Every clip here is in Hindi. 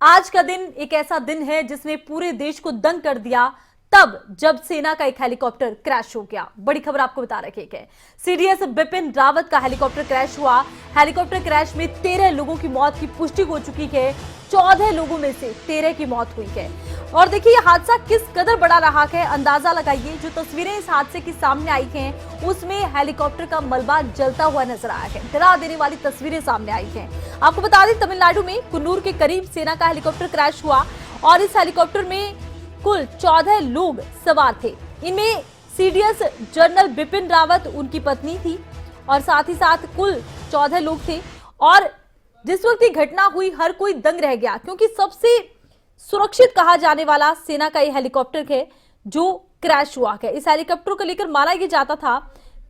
आज का दिन एक ऐसा दिन है जिसने पूरे देश को दंग कर दिया, तब जब सेना का एक हेलीकॉप्टर क्रैश हो गया। बड़ी खबर आपको बता रखे हैं। सीडीएस बिपिन रावत का हेलीकॉप्टर क्रैश हुआ। हेलीकॉप्टर क्रैश में 13 लोगों की मौत की पुष्टि हो चुकी है। 14 लोगों में से 13 की मौत हुई है। और देखिए यह हादसा किस कदर बड़ा रहा है, अंदाजा लगाइए। जो तस्वीरें इस हादसे की सामने आई हैं उसमें हेलीकॉप्टर का मलबा जलता हुआ नजर आया है। डरा देने वाली तस्वीरें सामने आई हैं। आपको बता दें, तमिलनाडु में कुन्नूर के करीब सेना का हेलीकॉप्टर क्रैश हुआ और इस हेलीकॉप्टर में कुल 14 लोग सवार थे। इनमें सीडीएस जनरल बिपिन रावत, उनकी पत्नी थी और साथ ही साथ कुल 14 लोग थे। और जिस वक्त ये घटना हुई हर कोई दंग रह गया, क्योंकि सबसे सुरक्षित कहा जाने वाला सेना का ये हेलीकॉप्टर है जो क्रैश हुआ है। इस हेलीकॉप्टर को लेकर माना यह जाता था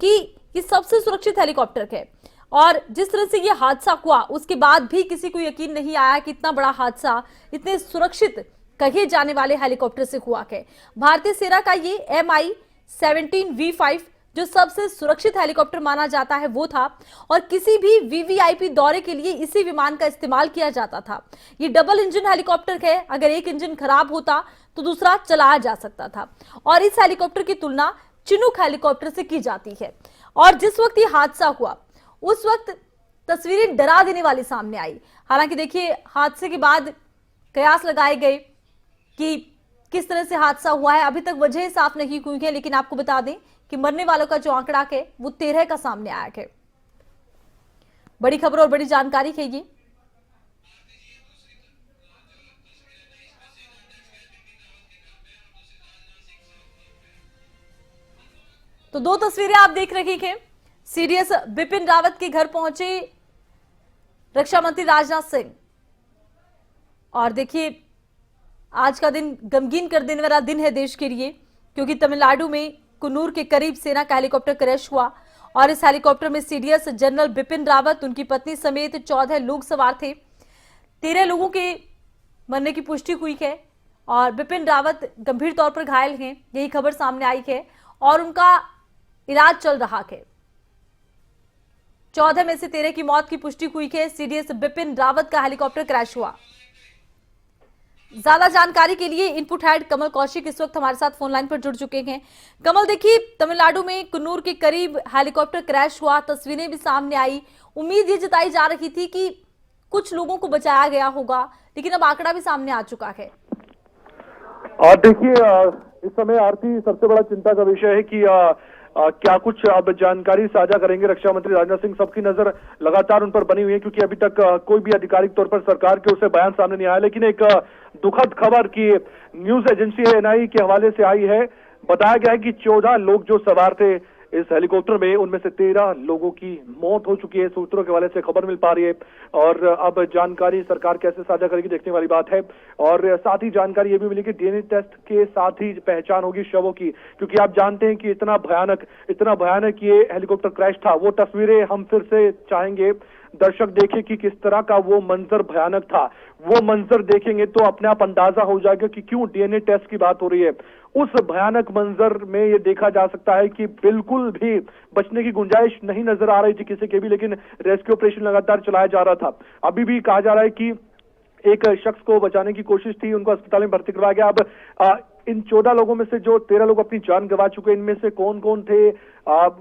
कि ये सबसे सुरक्षित हेलीकॉप्टर है। और जिस तरह से ये हादसा हुआ उसके बाद भी किसी को यकीन नहीं आया कि इतना बड़ा हादसा इतने सुरक्षित कहे जाने वाले हेलीकॉप्टर से हुआ है। भारतीय सेना का ये MI-17V5 जो सबसे सुरक्षित हेलीकॉप्टर माना जाता है वो था और किसी भी वीवीआईपी दौरे के लिए इसी विमान का इस्तेमाल किया जाता था। ये डबल इंजन हेलीकॉप्टर है, अगर एक इंजन खराब होता तो दूसरा चलाया जा सकता था। और इस हेलीकॉप्टर की तुलना चिनूक हेलीकॉप्टर से की जाती है। और जिस वक्त ये हादसा हुआ उस वक्त तस्वीरें डरा देने वाली सामने आई। हालांकि देखिए हादसे के बाद कयास लगाए गए कि किस तरह से हादसा हुआ है, अभी तक वजह साफ नहीं हुई है। लेकिन आपको बता दें कि मरने वालों का जो आंकड़ा है वो 13 का सामने आया है। बड़ी खबर और बड़ी जानकारी है ये। तो दो तस्वीरें आप देख रही हैं। सीडीएस बिपिन रावत के घर पहुंचे रक्षा मंत्री राजनाथ सिंह। और देखिए आज का दिन गमगीन कर देने वाला दिन है देश के लिए, क्योंकि तमिलनाडु में कुन्नूर के करीब सेना का हेलीकॉप्टर क्रैश हुआ और इस हेलीकॉप्टर में सीडीएस जनरल बिपिन रावत, उनकी पत्नी समेत 14 लोग सवार थे। 13 लोगों के मरने की पुष्टि हुई है और बिपिन रावत गंभीर तौर पर घायल हैं, यही खबर सामने आई है और उनका इलाज चल रहा है। 14 में से 13 की मौत की पुष्टि हुई है। सीडीएस बिपिन रावत का हेलीकॉप्टर क्रैश हुआ। ज्यादा जानकारी के लिए इनपुट हेड कमल कौशिक इस वक्त हमारे साथ फोन लाइन पर जुड़ चुके हैं। कमल, देखिए तमिलनाडु में कुन्नूर के करीब हेलीकॉप्टर क्रैश हुआ, तस्वीरें भी सामने आई। उम्मीद ये जताई जा रही थी कि कुछ लोगों को बचाया गया होगा, लेकिन अब आंकड़ा भी सामने आ चुका है। और देखिए इस समय आरती सबसे बड़ा चिंता का विषय है कि क्या कुछ अब जानकारी साझा करेंगे रक्षा मंत्री राजनाथ सिंह। सबकी नजर लगातार उन पर बनी हुई है, क्योंकि अभी तक कोई भी आधिकारिक तौर पर सरकार के उसे बयान सामने नहीं आया। लेकिन एक दुखद खबर की न्यूज एजेंसी NI के हवाले से आई है। बताया गया है कि 14 लोग जो सवार थे इस हेलीकॉप्टर में, उनमें से 13 लोगों की मौत हो चुकी है। सूत्रों के हवाले से खबर मिल पा रही है और अब जानकारी सरकार कैसे साझा करेगी देखने वाली बात है। और साथ ही जानकारी ये भी मिली कि DNA टेस्ट के साथ ही पहचान होगी शवों की, क्योंकि आप जानते हैं कि इतना भयानक ये हेलीकॉप्टर क्रैश था। वो तस्वीरें हम फिर से चाहेंगे दर्शक देखें कि किस तरह का वो मंजर भयानक था। वो मंजर देखेंगे तो अपने आप अंदाजा हो जाएगा कि क्यों DNA टेस्ट की बात हो रही है। उस भयानक मंजर में ये देखा जा सकता है कि बिल्कुल भी बचने की गुंजाइश नहीं नजर आ रही थी किसी के भी, लेकिन रेस्क्यू ऑपरेशन लगातार चलाया जा रहा था। अभी भी कहा जा रहा है कि एक शख्स को बचाने की कोशिश थी, उनको अस्पताल में भर्ती करवाया गया। अब इन 14 लोगों में से जो 13 लोग अपनी जान गंवा चुके, इनमें से कौन कौन थे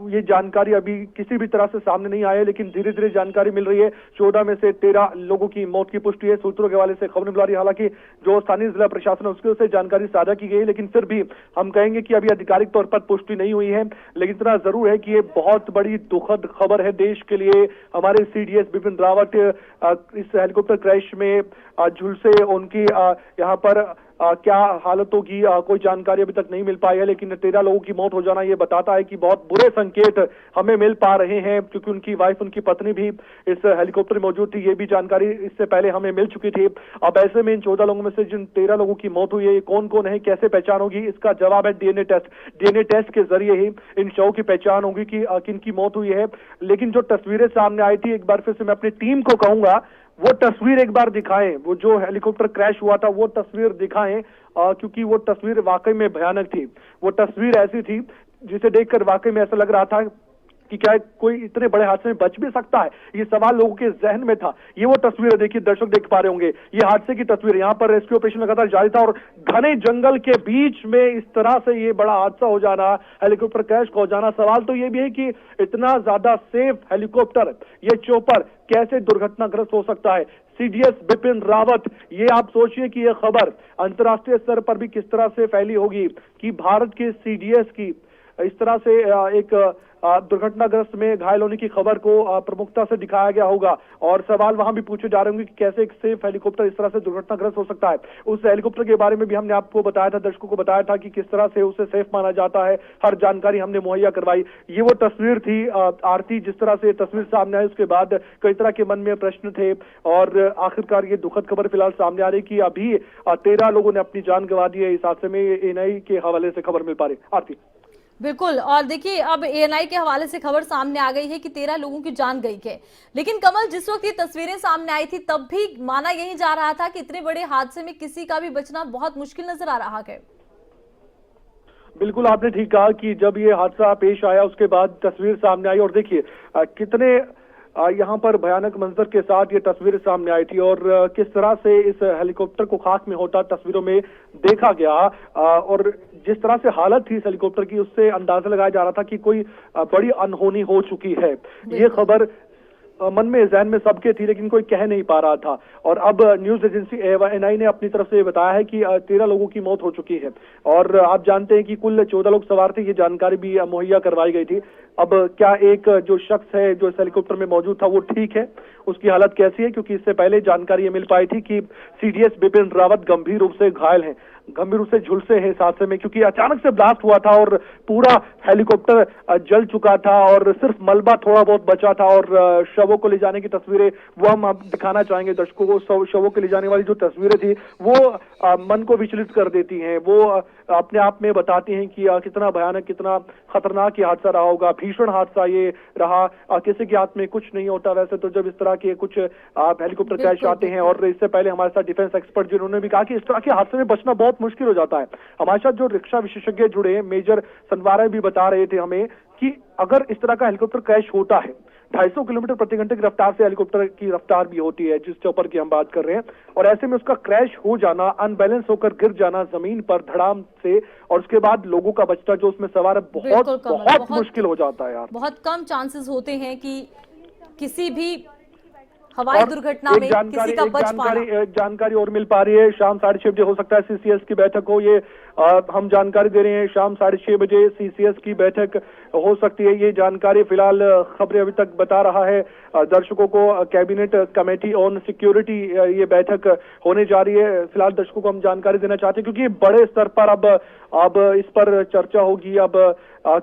ये जानकारी अभी किसी भी तरह से सामने नहीं आई है, लेकिन धीरे धीरे जानकारी मिल रही है। 14 में से 13 लोगों की मौत की पुष्टि है। सूत्रों के हवाले से खबर मिल रही है। हालांकि जो स्थानीय जिला प्रशासन है उसके उससे जानकारी साझा की गई, लेकिन फिर भी हम कहेंगे कि अभी आधिकारिक तौर पर पुष्टि नहीं हुई है। लेकिन इतना जरूर है कि ये बहुत बड़ी दुखद खबर है देश के लिए। हमारे सीडीएस बिपिन रावत इस हेलीकॉप्टर क्रैश में झुलसे, उनकी यहाँ पर क्या हालत होगी कोई जानकारी अभी तक नहीं मिल पाई है। लेकिन 13 लोगों की मौत हो जाना ये बताता है कि बहुत बुरे संकेत हमें मिल पा रहे हैं, क्योंकि उनकी वाइफ, उनकी पत्नी भी इस हेलीकॉप्टर में मौजूद थी। ये भी जानकारी इससे पहले हमें मिल चुकी थी। अब ऐसे में इन 14 लोगों में से जिन 13 लोगों की मौत हुई है, ये कौन कौन है, कैसे पहचान होगी, इसका जवाब है DNA टेस्ट। DNA टेस्ट के जरिए ही इन शवों की पहचान होगी कि किन की मौत हुई है। लेकिन जो तस्वीरें सामने आई थी, एक बार फिर से मैं अपनी टीम को कहूंगा वो तस्वीर एक बार दिखाएं, वो जो हेलीकॉप्टर क्रैश हुआ था वो तस्वीर दिखाएं, क्योंकि वो तस्वीर वाकई में भयानक थी। वो तस्वीर ऐसी थी जिसे देखकर वाकई में ऐसा लग रहा था कि क्या कोई इतने बड़े हादसे में बच भी सकता है, ये सवाल लोगों के जहन में था। ये वो तस्वीर देखिए, दर्शक देख पा रहे होंगे, ये हादसे की तस्वीर। यहाँ पर रेस्क्यू ऑपरेशन लगातार जारी था और घने जंगल के बीच में इस तरह से ये बड़ा हादसा हो जाना, हेलीकॉप्टर क्रैश हो जाना। सवाल तो ये भी है कि इतना ज्यादा सेफ हेलीकॉप्टर, ये चॉपर कैसे दुर्घटनाग्रस्त हो सकता है। सीडीएस बिपिन रावत, ये आप सोचिए कि यह खबर अंतर्राष्ट्रीय स्तर पर भी किस तरह से फैली होगी कि भारत के सीडीएस की इस तरह से एक दुर्घटनाग्रस्त में घायल होने की खबर को प्रमुखता से दिखाया गया होगा। और सवाल वहां भी पूछे जा रहे होंगे कि कैसे एक सेफ हेलीकॉप्टर इस तरह से दुर्घटनाग्रस्त हो सकता है। उस हेलीकॉप्टर के बारे में भी हमने आपको बताया था, दर्शकों को बताया था कि किस तरह से उसे सेफ माना जाता है, हर जानकारी हमने मुहैया करवाई। ये वो तस्वीर थी आरती, जिस तरह से तस्वीर सामने आई उसके बाद कई तरह के मन में प्रश्न थे और आखिरकार ये दुखद खबर फिलहाल सामने आ रही कि अभी 13 लोगों ने अपनी जान गंवा दी है इस हादसे में। एएनआई के हवाले से खबर मिल पा रही। आरती बिल्कुल, और देखिए अब एएनआई के हवाले से खबर सामने आ गई है कि 13 लोगों की जान गई है। लेकिन कमल, जिस वक्त ये तस्वीरें सामने आई थी तब भी माना यही जा रहा था कि इतने बड़े हादसे में किसी का भी बचना बहुत मुश्किल नजर आ रहा है। बिल्कुल, आपने ठीक कहा कि जब ये हादसा पेश आया उसके बाद तस्वीर सामने आई और देखिए कितने यहाँ पर भयानक मंजर के साथ ये तस्वीर सामने आई थी और किस तरह से इस हेलीकॉप्टर को खाक में होता तस्वीरों में देखा गया। और जिस तरह से हालत थी इस हेलीकॉप्टर की, उससे अंदाजा लगाया जा रहा था कि कोई बड़ी अनहोनी हो चुकी है। ये खबर मन में जहन में सबके थी, लेकिन कोई कह नहीं पा रहा था। और अब न्यूज एजेंसी एएनआई ने अपनी तरफ से बताया है कि 13 लोगों की मौत हो चुकी है और आप जानते हैं कि कुल 14 लोग सवार थे। ये जानकारी भी मुहैया करवाई गई थी। अब क्या एक जो शख्स है जो इस हेलीकॉप्टर में मौजूद था वो ठीक है, उसकी हालत कैसी है, क्योंकि इससे पहले जानकारी ये मिल पाई थी कि सीडीएस बिपिन रावत गंभीर रूप से घायल हैं, गंभीर रूप से झुलसे हैं इस हादसे में, क्योंकि अचानक से ब्लास्ट हुआ था और पूरा हेलीकॉप्टर जल चुका था और सिर्फ मलबा थोड़ा बहुत बचा था। और शवों को ले जाने की तस्वीरें वो हम आप दिखाना चाहेंगे दर्शकों को। शवों को ले जाने वाली जो तस्वीरें थी वो मन को विचलित कर देती हैं। वो अपने आप में बताती हैं कि कितना भयानक, कितना खतरनाक ये हादसा रहा होगा, भीषण हादसा ये रहा। किसी के हाथ में कुछ नहीं होता वैसे तो जब इस तरह के कुछ हेलीकॉप्टर क्रैश आते हैं। और इससे पहले हमारे साथ डिफेंस एक्सपर्ट जिन्होंने भी कहा कि इस तरह के हादसे में बचना बहुत मुश्किल हो जाता है। हमारे साथ जो रक्षा विशेषज्ञ जुड़े हैं, मेजर सनवारा भी बता रहे थे हमें कि अगर इस तरह का हेलीकॉप्टर क्रैश होता है, 250 किलोमीटर प्रति घंटे की रफ्तार से हेलीकॉप्टर की रफ्तार भी होती है जिस चॉपर की हम बात कर रहे हैं, और ऐसे में उसका क्रैश हो जाना, अनबैलेंस होकर गिर जाना जमीन पर धड़ाम से, और उसके बाद लोगों का बचना जो उसमें सवार है बहुत मुश्किल हो जाता है यार। बहुत कम चांसेस होते हैं कि किसी भी हवाई दुर्घटना में किसी का बच पाना। जानकारी और मिल पा रही है, शाम 6:30 बजे हो सकता है सीसीएस की बैठक हो। ये हम जानकारी दे रहे हैं, शाम 6:30 बजे सीसीएस की बैठक हो सकती है। ये जानकारी फिलहाल खबरें अभी तक बता रहा है दर्शकों को। कैबिनेट कमेटी ऑन सिक्योरिटी ये बैठक होने जा रही है। फिलहाल दर्शकों को हम जानकारी देना चाहते हैं क्योंकि बड़े स्तर पर अब इस पर चर्चा होगी। अब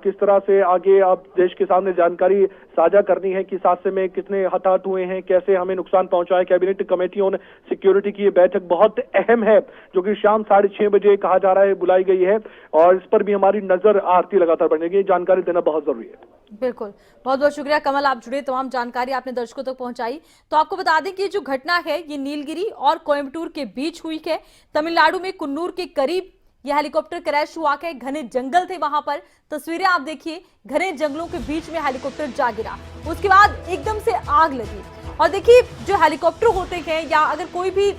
किस तरह से आगे अब देश के सामने जानकारी साझा करनी है कि इस हादसे में कितने हताहत हुए हैं, कैसे हमें नुकसान पहुंचा है। कैबिनेट कमेटी ऑन सिक्योरिटी की ये बैठक बहुत अहम है जो कि शाम 6:30 बजे कहा जा रहा है बुलाई गई है, और इस पर भी हमारी नजर आरती लगातार बढ़ेगी। जानकारी देना बहुत जरूरी है। बिल्कुल, बहुत बहुत शुक्रिया कमल, आप जुड़े, तमाम जानकारी आपने दर्शकों तक पहुंचाई। तो आपको बता दें कि जो घटना है ये नीलगिरी और कोयम्बटूर के बीच हुई है। तमिलनाडु में कुन्नूर के करीब यह हेलीकॉप्टर क्रैश हुआ है। घने जंगल थे वहां पर, तस्वीरें आप देखिए, घने जंगलों के बीच में हेलीकॉप्टर जा गिरा, उसके बाद एकदम से आग लगी। और देखिए जो हेलीकॉप्टर होते हैं या अगर कोई भी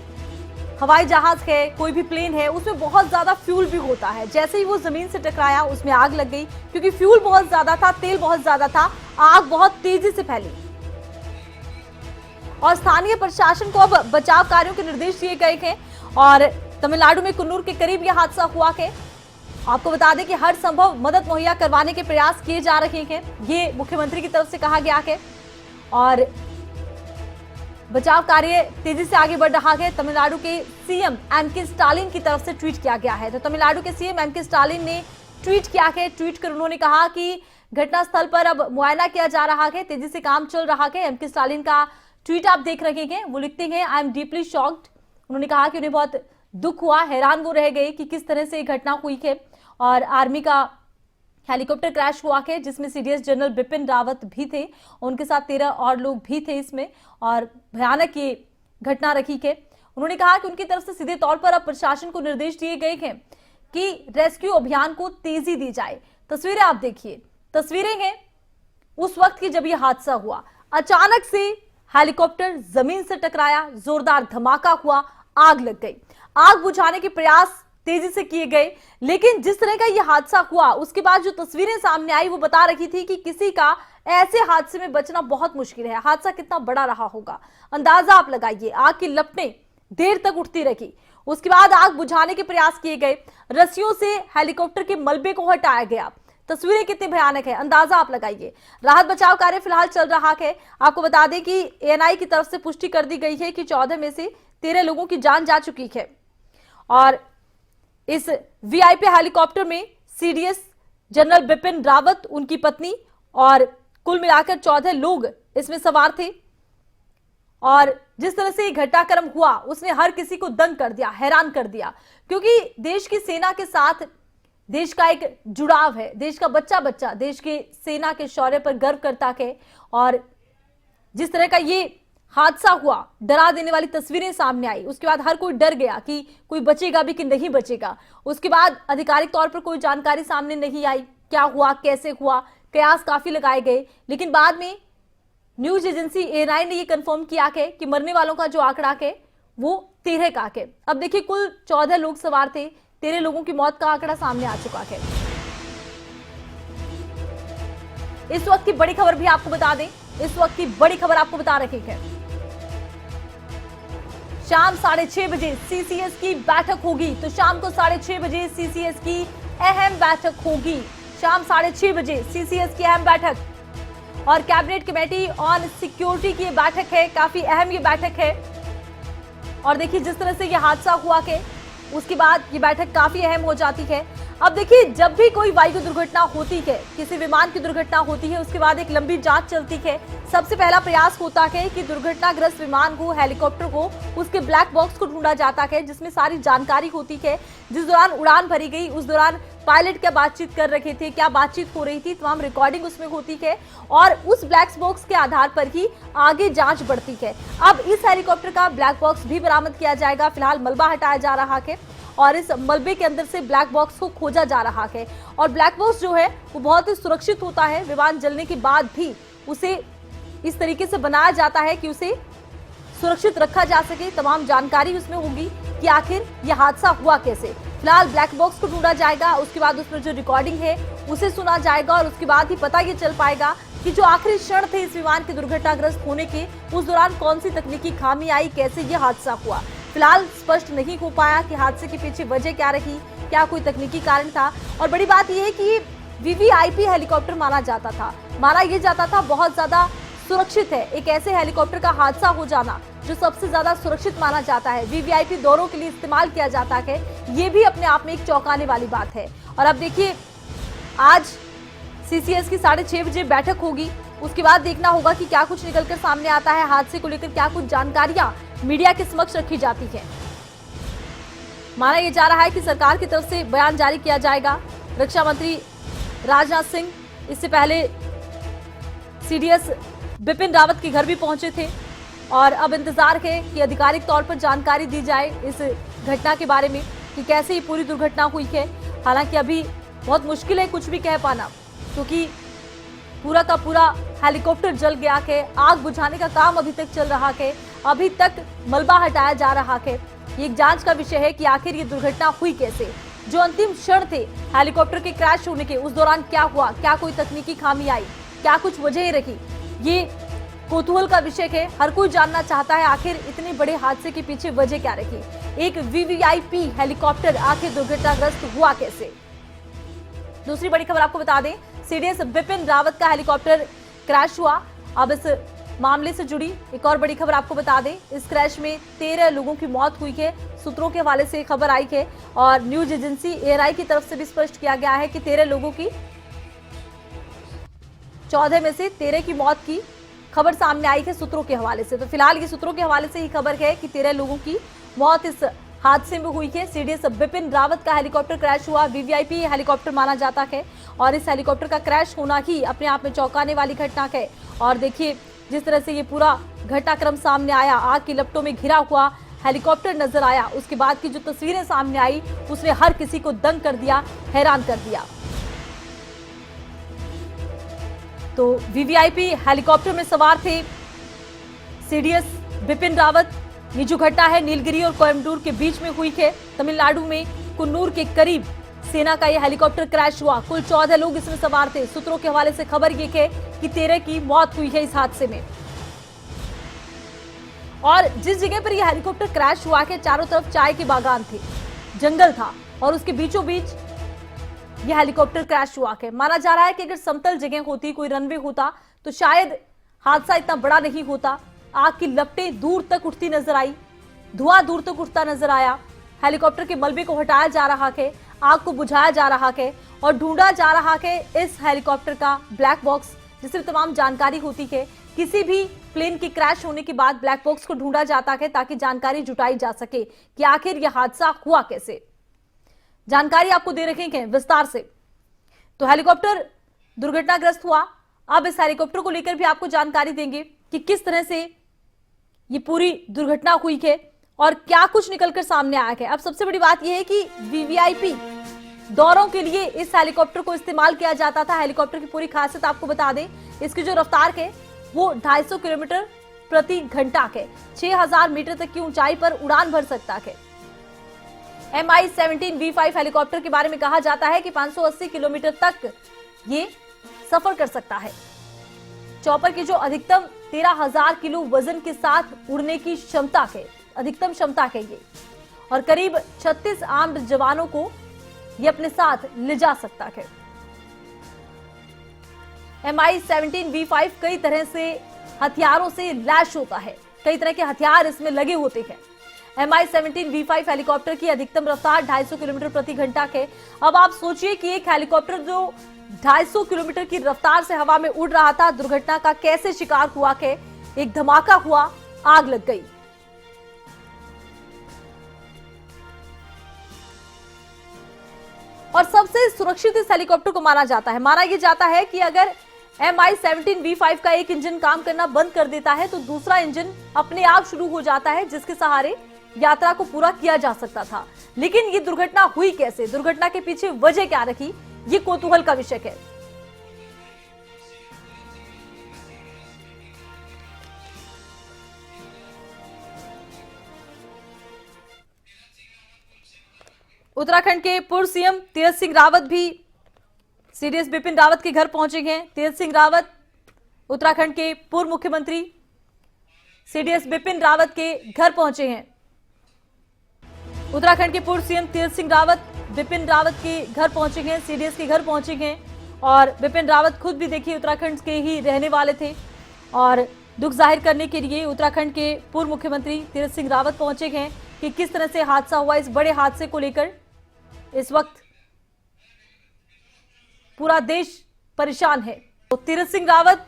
हवाई जहाज है, कोई भी प्लेन है, उसमें बहुत ज्यादा फ्यूल भी होता है। जैसे ही वो जमीन से टकराया उसमें आग लग गई, क्योंकि फ्यूल बहुत ज्यादा था, तेल बहुत ज्यादा था, आग बहुत तेजी से फैली। और स्थानीय प्रशासन को अब बचाव कार्यों के निर्देश दिए गए हैं और तमिलनाडु में कुन्नूर के करीब यह हादसा हुआ है। आपको बता दें कि हर संभव मदद मुहैया करवाने के प्रयास किए जा रहे हैं, ये मुख्यमंत्री की तरफ से कहा गया है और बचाव कार्य तेजी से आगे बढ़ रहा है। तमिलनाडु के सीएम एम.के. स्टालिन की तरफ से ट्वीट किया गया है। तो तमिलनाडु के सीएम एम.के. स्टालिन ने ट्वीट किया है। ट्वीट कर उन्होंने कहा कि घटनास्थल पर अब मुआयना किया जा रहा है, तेजी से काम चल रहा है। एम.के. स्टालिन का ट्वीट आप देख रहे हैं, वो लिखते हैं, आई एम डीपली शॉक्ड। उन्होंने कहा कि उन्हें बहुत दुख हुआ, हैरान वो रह गए कि किस तरह से घटना हुई है। और आर्मी का हेलीकॉप्टर क्रैश हुआ है जिसमें सीडीएस जनरल बिपिन रावत भी थे, उनके साथ 13 और लोग भी थे इसमें, और भयानक ये घटना रही है। उन्होंने कहा कि उनकी तरफ से सीधे तौर पर अब प्रशासन को निर्देश दिए गए हैं कि रेस्क्यू अभियान को तेजी दी जाए। तस्वीरें आप देखिए, तस्वीरें हैं उस वक्त की जब यह हादसा हुआ। अचानक से हेलीकॉप्टर जमीन से टकराया, जोरदार धमाका हुआ, आग लग गई। आग बुझाने के प्रयास तेजी से किए गए, लेकिन जिस तरह का यह हादसा हुआ उसके बाद जो तस्वीरें सामने आई वो बता रही थी कि किसी का ऐसे हादसे में बचना बहुत मुश्किल है। हादसा कितना बड़ा रहा होगा, अंदाजा आप लगाइए। आग की लपटें देर तक उठती रही, उसके बाद आग बुझाने के प्रयास किए गए, रस्सियों से हेलीकॉप्टर के मलबे को हटाया गया। तस्वीरें कितनी भयानक है, अंदाजा आप लगाइए। राहत बचाव कार्य फिलहाल चल रहा है। आपको बता दें कि एएनआई की तरफ से पुष्टि कर दी गई है कि 14 में से 13 लोगों की जान जा चुकी है। और इस वीआईपी हेलीकॉप्टर में सीडीएस जनरल बिपिन रावत, उनकी पत्नी और कुल मिलाकर 14 लोग इसमें सवार थे। और जिस तरह से ये घटनाक्रम हुआ उसने हर किसी को दंग कर दिया, हैरान कर दिया, क्योंकि देश की सेना के साथ देश का एक जुड़ाव है। देश का बच्चा बच्चा देश के सेना के शौर्य पर गर्व करता है। और जिस तरह का ये हादसा हुआ, डरा देने वाली तस्वीरें सामने आई, उसके बाद हर कोई डर गया कि कोई बचेगा भी कि नहीं बचेगा। उसके बाद आधिकारिक तौर पर कोई जानकारी सामने नहीं आई, क्या हुआ, कैसे हुआ, कयास काफी लगाए गए, लेकिन बाद में न्यूज एजेंसी एएनआई ने यह कंफर्म किया है कि मरने वालों का जो आंकड़ा है वो 13 का है। अब देखिए, कुल 14 लोग सवार थे, 13 लोगों की मौत का आंकड़ा सामने आ चुका है। इस वक्त की बड़ी खबर भी आपको बता दें, इस वक्त की बड़ी खबर आपको बता रही है, शाम 6:30 बजे सीसीएस की बैठक होगी। तो शाम को 6:30 बजे सीसीएस की अहम बैठक होगी। शाम 6:30 बजे सीसीएस की अहम बैठक और कैबिनेट कमेटी ऑन सिक्योरिटी की बैठक है। काफी अहम ये बैठक है। और देखिए, जिस तरह से ये हादसा हुआ के उसके बाद ये बैठक काफी अहम हो जाती है। अब देखिए, जब भी कोई वायु दुर्घटना होती है, किसी विमान की दुर्घटना होती है, उसके बाद एक लंबी जांच चलती है। सबसे पहला प्रयास होता है कि दुर्घटनाग्रस्त विमान को, हेलीकॉप्टर को, उसके ब्लैक बॉक्स को ढूंढा जाता है, जिसमें सारी जानकारी होती है। जिस दौरान उड़ान भरी गई उस दौरान पायलट क्या बातचीत कर रहे थे, क्या बातचीत हो रही थी, तमाम रिकॉर्डिंग उसमें होती है। और उस ब्लैक बॉक्स के आधार पर ही आगे जांच बढ़ती है। अब इस हेलीकॉप्टर का ब्लैक बॉक्स भी बरामद किया जाएगा। फिलहाल मलबा हटाया जा रहा है और इस मलबे के अंदर से ब्लैक बॉक्स को खोजा जा रहा है। और ब्लैक बॉक्स जो है वो बहुत ही सुरक्षित होता है। विमान जलने के बाद भी उसे इस तरीके से बनाया जाता है कि उसे सुरक्षित रखा जा सके। तमाम जानकारी उसमें होगी कि आखिर यह हादसा हुआ कैसे। फिलहाल ब्लैक बॉक्स को ढूंढा जाएगा, उसके बाद उसमें जो रिकॉर्डिंग है उसे सुना जाएगा और उसके बाद ही पता ये चल पाएगा कि जो आखिरी क्षण थे इस विमान के दुर्घटनाग्रस्त होने के, उस दौरान कौन सी तकनीकी खामी आई, कैसे ये हादसा हुआ। फिलहाल स्पष्ट नहीं हो पाया कि हादसे के पीछे वजह क्या रही, क्या कोई तकनीकी कारण था। और बड़ी बात यह है कि वीवीआईपी हेलीकॉप्टर माना जाता था, माना यह जाता था बहुत ज्यादा सुरक्षित है। एक ऐसे हेलीकॉप्टर का हादसा हो जाना जो सबसे ज्यादा सुरक्षित माना जाता है, वीवीआईपी दौरों के लिए इस्तेमाल किया जाता है, ये भी अपने आप में एक चौंकाने वाली बात है। और अब देखिए, आज सीसीएस की 6:30 बजे बैठक होगी। उसके बाद देखना होगा कि क्या कुछ निकलकर सामने आता है, हादसे को लेकर क्या कुछ जानकारियां मीडिया के समक्ष रखी जाती है। माना यह जा रहा है कि सरकार की तरफ से बयान जारी किया जाएगा। रक्षा मंत्री राजनाथ सिंह इससे पहले सीडीएस बिपिन रावत के घर भी पहुंचे थे और अब इंतजार है कि आधिकारिक तौर पर जानकारी दी जाए इस घटना के बारे में कि कैसे ये पूरी दुर्घटना हुई है। हालांकि अभी बहुत मुश्किल है कुछ भी कह पाना, क्योंकि पूरा का पूरा हेलीकॉप्टर जल गया है। आग बुझाने का काम अभी तक चल रहा है, अभी तक मलबा हटाया जा रहा है। ये एक जांच का विषय है कि आखिर ये दुर्घटना हुई कैसे। जो अंतिम क्षण थे हेलीकॉप्टर के क्रैश होने के, उस दौरान क्या हुआ, क्या कोई तकनीकी खामी आई, क्या कुछ वजह रही, ये कौतूहल का विषय है। हर कोई जानना चाहता है आखिर इतने बड़े हादसे के पीछे वजह क्या रही। एक वीवीआईपी हेलीकॉप्टर आखिर दुर्घटनाग्रस्त हुआ कैसे। दूसरी बड़ी खबर आपको बता दें, सीडीएस बिपिन रावत का हेलीकॉप्टर क्रैश हुआ। अब इस मामले से जुड़ी एक और बड़ी खबर आपको बता दें, इस क्रैश में 13 लोगों की मौत हुई है। सूत्रों के हवाले से खबर आई है और न्यूज एजेंसी एएनआई की तरफ से भी स्पष्ट किया गया है कि 13 लोगों की 14 में से 13 की मौत की खबर सामने आई है सूत्रों के हवाले से। तो फिलहाल ये सूत्रों के हवाले से ही खबर है कि 13 लोगों की मौत इस हादसे में हुई है। सीडीएस बिपिन रावत का हेलीकॉप्टर क्रैश हुआ। वीवीआईपी हेलीकॉप्टर माना जाता है और इस हेलीकॉप्टर का क्रैश होना ही अपने आप में चौंकाने वाली घटना है। और देखिए, जिस तरह से ये पूरा घटनाक्रम सामने आया, आग की लपटों में घिरा हुआ हेलीकॉप्टर नजर आया, उसके बाद की जो तस्वीरें सामने आई उसने हर किसी को दंग कर दिया, हैरान कर दिया। तो वीवीआईपी हेलीकॉप्टर में सवार थे सीडीएस बिपिन रावत। ये जो घटना है नीलगिरी और कोयम्बटूर के बीच में हुई है। तमिलनाडु में कुन्नूर के करीब सेना का यह हेलीकॉप्टर क्रैश हुआ। कुल 14 लोग इसमें सवार थे। सूत्रों के हवाले से खबर ये है कि 13 की मौत हुई है इस हादसे में। और जिस जगह पर यह हेलीकॉप्टर क्रैश हुआ के चारों तरफ चाय के बागान थे, जंगल था और उसके बीचों बीच यह हेलीकॉप्टर क्रैश हुआ के माना जा रहा है कि अगर समतल जगह होती, कोई रनवे होता तो शायद हादसा इतना बड़ा नहीं होता। आग की लपटें दूर तक उठती नजर आई, धुआं दूर तक उठता नजर आया। हेलीकॉप्टर के मलबे को हटाया जा रहा है, आग को बुझाया जा रहा है और ढूंढा जा रहा है इस हेलीकॉप्टर का ब्लैक बॉक्स, जिससे तमाम जानकारी होती है। किसी भी प्लेन के क्रैश होने के बाद ब्लैक बॉक्स को ढूंढा जाता है ताकि जानकारी जुटाई जा सके कि आखिर यह हादसा हुआ कैसे। जानकारी आपको दे रखे हैं विस्तार से। तो हेलीकॉप्टर दुर्घटनाग्रस्त हुआ। अब इस हेलीकॉप्टर को लेकर भी आपको जानकारी देंगे कि किस तरह से ये पूरी दुर्घटना हुई है और क्या कुछ निकलकर सामने आया है। अब सबसे बड़ी बात यह है कि वीवीआईपी दौरों के लिए इस हेलीकॉप्टर को इस्तेमाल किया जाता था। हेलीकॉप्टर की पूरी खासियत आपको बता दें, इसकी जो रफ्तार है वो 250 किलोमीटर प्रति घंटा है। 6000 मीटर तक की ऊंचाई पर उड़ान भर सकता है। MI-17V5 हेलीकॉप्टर के बारे में कहा जाता है कि 580 किलोमीटर तक ये सफर कर सकता है। चॉपर की जो अधिकतम 13,000 किलो वजन के साथ उड़ने की क्षमता है, अधिकतम क्षमता है ये, और करीब 36 आर्म्ड जवानों को ये अपने साथ ले जा सकता है। MI-17V5 कई तरह से हथियारों से लैस होता है, कई तरह के हथियार इसमें लगे होते हैं। MI-17V5 हेलीकॉप्टर की अधिकतम रफ्तार 250 किलोमीटर प्रति घंटा है। अब आप सोचिए कि एक हेलीकॉप्टर जो 250 किलोमीटर की रफ्तार से हवा में उड़ रहा था, दुर्घटना का कैसे शिकार हुआ है। एक धमाका हुआ, आग लग गई। और सबसे सुरक्षित इस हेलीकॉप्टर को माना जाता है। माना यह जाता है कि अगर MI-17V5 का एक इंजन काम करना बंद कर देता है तो दूसरा इंजन अपने आप शुरू हो जाता है, जिसके सहारे यात्रा को पूरा किया जा सकता था। लेकिन ये दुर्घटना हुई कैसे, दुर्घटना के पीछे वजह क्या रही, ये कौतूहल का विषय है। उत्तराखंड के पूर्व सीएम तीरथ सिंह रावत भी सीडीएस बिपिन रावत के घर पहुंचे हैं। तीरथ सिंह रावत उत्तराखंड के पूर्व मुख्यमंत्री सीडीएस बिपिन रावत के घर पहुंचे हैं। उत्तराखंड के पूर्व सीएम तीरथ सिंह रावत बिपिन रावत के घर पहुंचे हैं, सीडीएस के घर पहुंचे हैं। और बिपिन रावत खुद भी देखिए उत्तराखंड के ही रहने वाले थे और दुख जाहिर करने के लिए उत्तराखंड के पूर्व मुख्यमंत्री तीरथ सिंह रावत पहुंचे हैं कि किस तरह से हादसा हुआ। इस बड़े हादसे को लेकर इस वक्त पूरा देश परेशान है। तो तीरथ सिंह रावत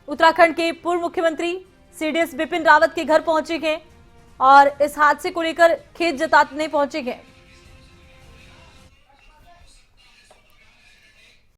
उत्तराखंड के पूर्व मुख्यमंत्री सीडीएस बिपिन रावत के घर पहुंचे हैं और इस हादसे को लेकर खेद जताने पहुंचे हैं।